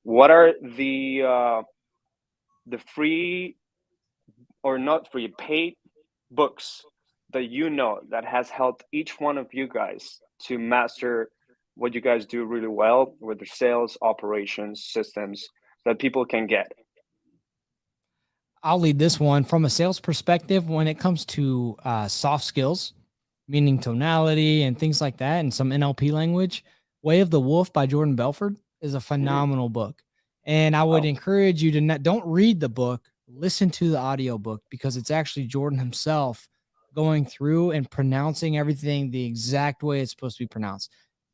B: What are the free or not free paid books that you know that has helped each one of you guys to master what you guys do really well with the sales, operations, systems that people can get?
I: I'll lead this one from a sales perspective. When it comes to soft skills, meaning tonality and things like that, and some NLP language, Way of the Wolf by Jordan Belford is a phenomenal book. And I would encourage you to don't read the book, listen to the audio book, because it's actually Jordan himself going through and pronouncing everything the exact way it's supposed to be pronounced.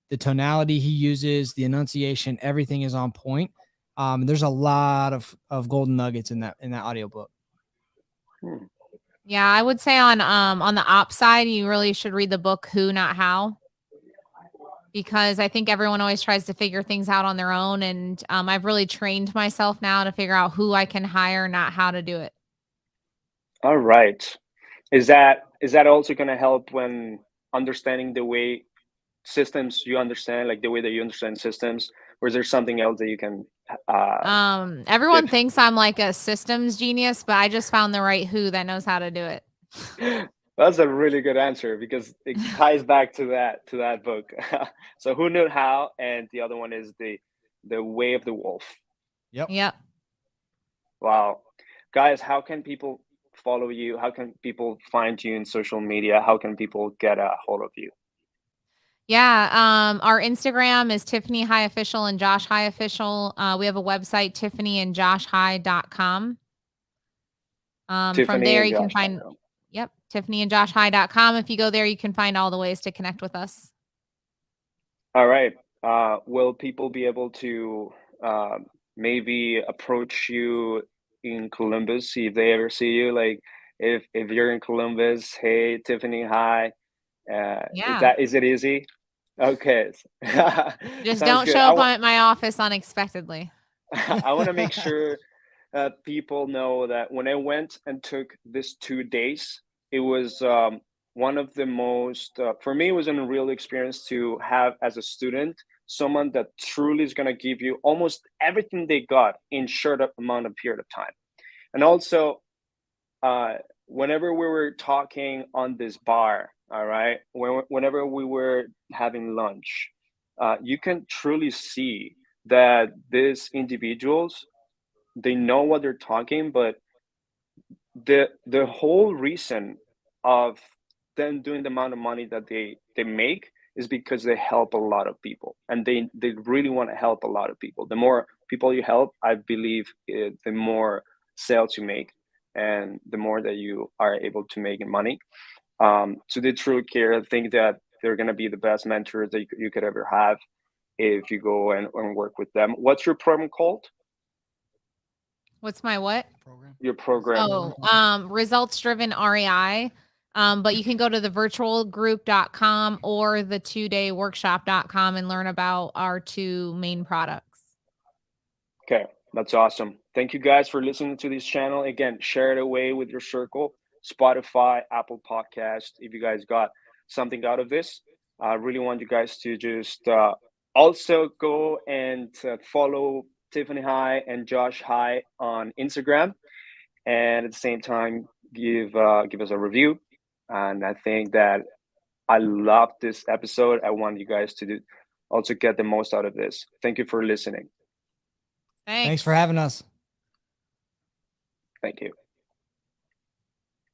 I: The tonality he uses, the enunciation, everything is on point. There's a lot of golden nuggets in that audiobook.
A: Yeah, I would say on the op side, you really should read the book Who Not How, because I think everyone always tries to figure things out on their own, and I've really trained myself now to figure out who I can hire, not how to do it.
B: All right. Is that also going to help when understanding the way systems you understand, like the way that you understand systems, or is there something else that you can
A: Everyone thinks I'm like a systems genius, but I just found the right who that knows how to do it.
B: That's a really good answer, because it ties back to that book. So Who Knew How, and the other one is the Way of the Wolf.
A: Yep.
B: Wow. Guys, how can people follow you? How can people find you in social media? How can people get a hold of you?
A: Yeah, our Instagram is Tiffany High Official and Josh High Official. We have a website, tiffanyandjoshhigh.com. From there, you can find, tiffanyandjoshhigh.com. If you go there, you can find all the ways to connect with us.
B: All right. Will people be able to maybe approach you in Columbus, see if they ever see you? Like, if you're in Columbus, hey, Tiffany, hi. Is it easy? Okay.
A: Just
B: Sounds
A: don't
B: good.
A: show up at my office unexpectedly.
B: I want to make sure people know that when I went and took this 2 days, it was one of the most, for me, it was an unreal experience to have as a student, someone that truly is going to give you almost everything they got in short amount of period of time. And also, whenever we were talking on this bar, all right, whenever we were having lunch, you can truly see that these individuals, they know what they're talking, but the whole reason of them doing the amount of money that they make is because they help a lot of people, and they really want to help a lot of people. The more people you help, I believe the more sales you make, and the more that you are able to make in money. So they truly care. I think that they're going to be the best mentors that you could ever have if you go and work with them. What's your program called?
A: What's my what?
B: Your program.
A: Results driven REI. But you can go to the virtualgroup.com or the 2dayworkshop.com and learn about our two main products.
B: Okay, that's awesome. Thank you guys for listening to this channel. Again, share it away with your circle, Spotify, Apple Podcast. If you guys got something out of this, I really want you guys to just also go and follow Tiffany High and Josh High on Instagram, and at the same time give us a review. And I think that I love this episode. I want you guys to also get the most out of this. Thank you for listening.
I: Thanks for having us.
B: Thank you.